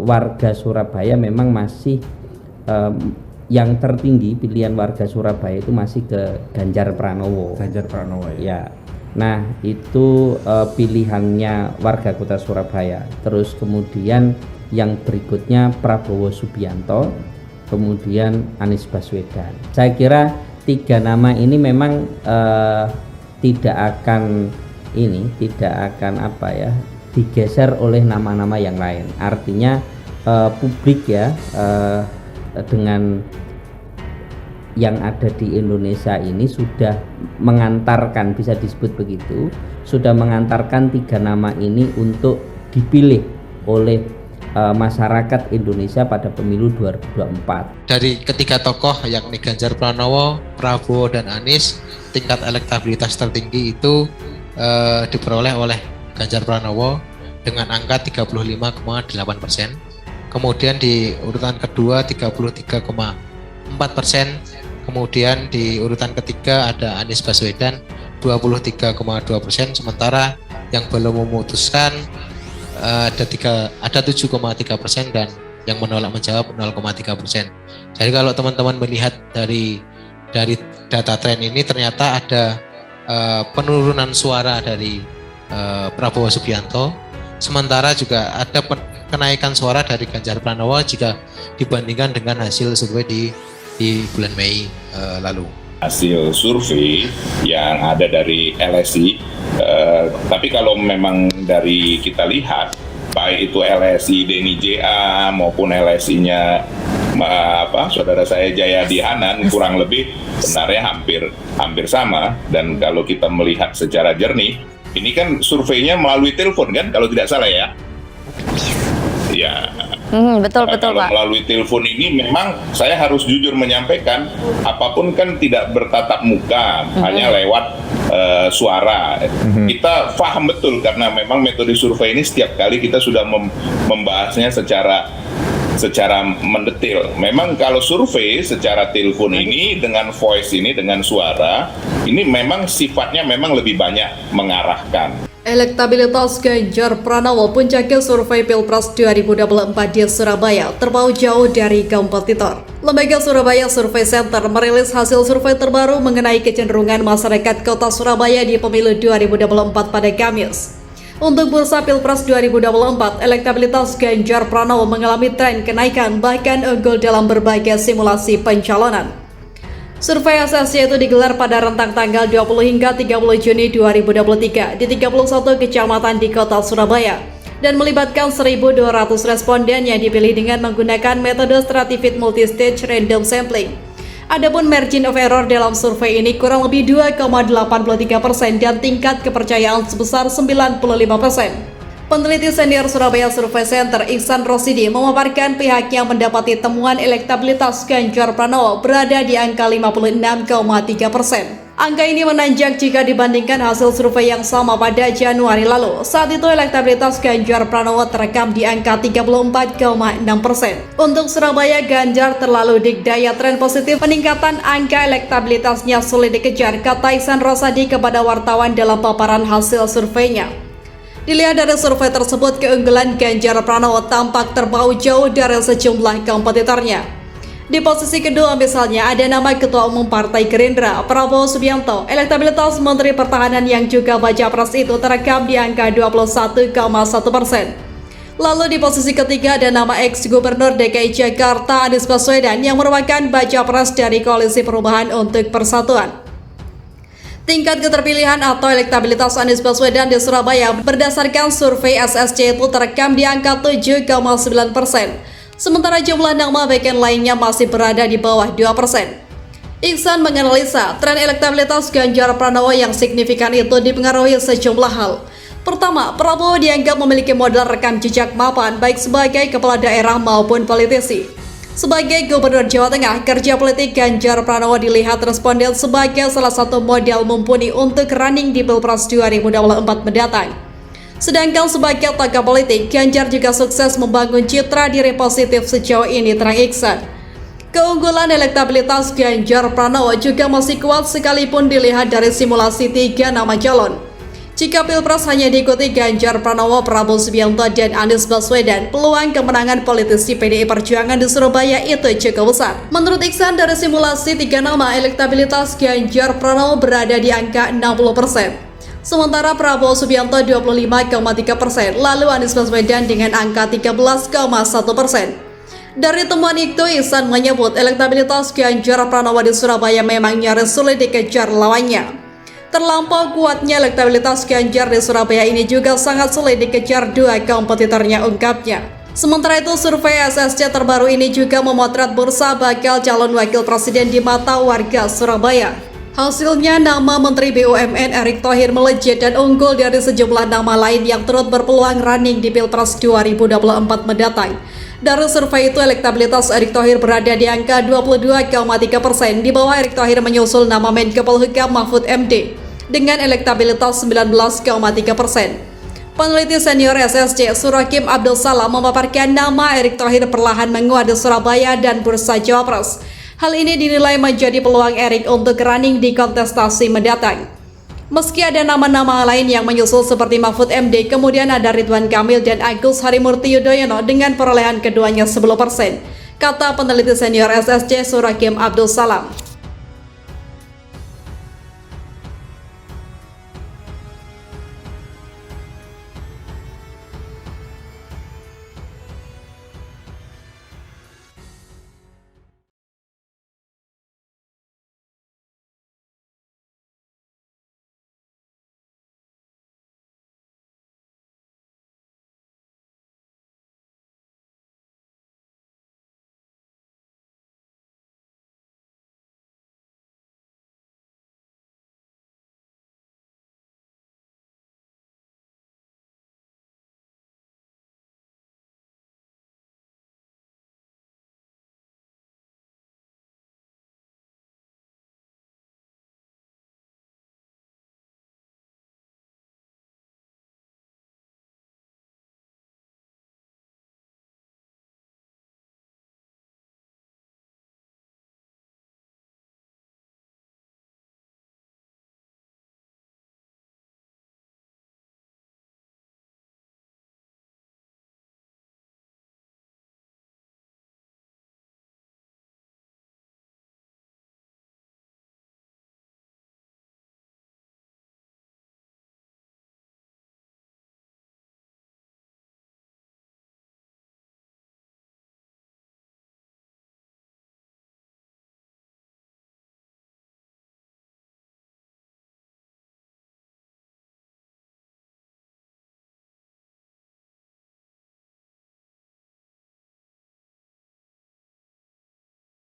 warga Surabaya memang masih yang tertinggi pilihan warga Surabaya itu masih ke Ganjar Pranowo. Ganjar Pranowo ya. Nah itu pilihannya warga kota Surabaya. Terus kemudian yang berikutnya Prabowo Subianto, kemudian Anies Baswedan. Saya kira 3 nama ini memang tidak akan digeser oleh nama-nama yang lain. Artinya publik ya dengan yang ada di Indonesia ini sudah mengantarkan, bisa disebut begitu, sudah mengantarkan 3 nama ini untuk dipilih oleh masyarakat Indonesia pada pemilu 2024. Dari ketiga tokoh yakni Ganjar Pranowo, Prabowo dan Anies, tingkat elektabilitas tertinggi itu diperoleh oleh Ganjar Pranowo dengan angka 35,8%. Kemudian di urutan kedua 33,4%. Kemudian di urutan ketiga ada Anies Baswedan 23,2%. Sementara yang belum memutuskan ada 7,3% dan yang menolak menjawab 0,3%. Jadi kalau teman-teman melihat dari data tren ini ternyata ada penurunan suara dari Prabowo Subianto, sementara juga ada kenaikan suara dari Ganjar Pranowo jika dibandingkan dengan hasil survei di bulan Mei lalu. Hasil survei yang ada dari LSI, tapi kalau memang dari kita lihat, baik itu LSI Denny JA maupun LSI-nya saudara saya Jayadi Hanan, kurang lebih sebenarnya hampir sama. Dan kalau kita melihat secara jernih, ini kan surveinya melalui telepon kan, kalau tidak salah ya. Ya, betul kalau Pak. Melalui telepon ini memang saya harus jujur menyampaikan, apapun kan tidak bertatap muka, hanya lewat suara. Kita paham betul karena memang metode survei ini setiap kali kita sudah membahasnya secara mendetil. Memang kalau survei secara telepon ini dengan voice ini, dengan suara ini memang sifatnya memang lebih banyak mengarahkan. Elektabilitas Ganjar Pranowo puncaknya survei Pilpres 2024 di Surabaya terpaut jauh dari kompetitor. Lembaga Surabaya Survey Center merilis hasil survei terbaru mengenai kecenderungan masyarakat kota Surabaya di pemilu 2024 pada Kamis. Untuk bursa Pilpres 2024, elektabilitas Ganjar Pranowo mengalami tren kenaikan bahkan unggul dalam berbagai simulasi pencalonan. Survei SSC itu digelar pada rentang tanggal 20 hingga 30 Juni 2023 di 31 kecamatan di kota Surabaya dan melibatkan 1.200 responden yang dipilih dengan menggunakan metode stratified multistage random sampling. Adapun margin of error dalam survei ini kurang lebih 2,83% dan tingkat kepercayaan sebesar 95%. Peneliti senior Surabaya Survey Center Ihsan Rosidi memaparkan pihaknya mendapati temuan elektabilitas Ganjar Pranowo berada di angka 56,3%. Angka ini menanjak jika dibandingkan hasil survei yang sama pada Januari lalu. Saat itu elektabilitas Ganjar Pranowo terekam di angka 34,6%. Untuk Surabaya, Ganjar terlalu dikdaya tren positif peningkatan angka elektabilitasnya sulit dikejar, kata Ihsan Rosadi kepada wartawan dalam paparan hasil surveinya. Dilihat dari survei tersebut, keunggulan Ganjar Pranowo tampak terpaut jauh dari sejumlah kompetitornya. Di posisi kedua misalnya ada nama Ketua Umum Partai Gerindra, Prabowo Subianto. Elektabilitas Menteri Pertahanan yang juga baca pres itu terekam di angka 21,1%. Lalu di posisi ketiga ada nama ex-Gubernur DKI Jakarta Anies Baswedan yang merupakan baca pres dari Koalisi Perubahan untuk Persatuan. Tingkat keterpilihan atau elektabilitas Anies Baswedan di Surabaya berdasarkan survei SSC itu terekam di angka 7,9%. Sementara jumlah nama vacant lainnya masih berada di bawah 2%. Ihsan menganalisa tren elektabilitas Ganjar Pranowo yang signifikan itu dipengaruhi sejumlah hal. Pertama, Prabowo dianggap memiliki modal rekam jejak mapan baik sebagai kepala daerah maupun politisi. Sebagai Gubernur Jawa Tengah, kerja politik Ganjar Pranowo dilihat responden sebagai salah satu model mumpuni untuk running di Pilpres 2024 mendatang. Sedangkan sebagai tokoh politik, Ganjar juga sukses membangun citra diri positif sejauh ini, terang Ihsan. Keunggulan elektabilitas Ganjar Pranowo juga masih kuat sekalipun dilihat dari simulasi 3 nama calon. Jika Pilpres hanya diikuti Ganjar Pranowo, Prabowo Subianto, dan Anies Baswedan, peluang kemenangan politisi PDI Perjuangan di Surabaya itu cukup besar. Menurut Iksan, dari simulasi 3 nama, elektabilitas Ganjar Pranowo berada di angka 60%. Sementara Prabowo Subianto 25,3%, lalu Anies Baswedan dengan angka 13,1%. Dari temuan itu, Iksan menyebut elektabilitas Ganjar Pranowo di Surabaya memang nyaris sulit dikejar lawannya. Terlampau kuatnya elektabilitas Ganjar di Surabaya ini juga sangat sulit dikejar dua kompetitornya, ungkapnya. Sementara itu, survei SSC terbaru ini juga memotret bursa bakal calon wakil presiden di mata warga Surabaya. Hasilnya, nama Menteri BUMN Erick Thohir melejit dan unggul dari sejumlah nama lain yang turut berpeluang running di Pilpres 2024 mendatang. Dari survei itu, elektabilitas Erick Thohir berada di angka 22,3%. Di bawah Erick Thohir menyusul nama Menko Polhukam Mahfud MD dengan elektabilitas 19,3%. Peneliti senior SSC Surakim Abdul Salam memaparkan nama Erick Thohir perlahan menguat di Surabaya dan bursa Cawapres. Hal ini dinilai menjadi peluang Erick untuk running di kontestasi mendatang. Meski ada nama-nama lain yang menyusul seperti Mahfud MD, kemudian ada Ridwan Kamil dan Agus Harimurti Yudhoyono dengan perolehan keduanya 10%, kata peneliti senior SSC Surakim Abdul Salam.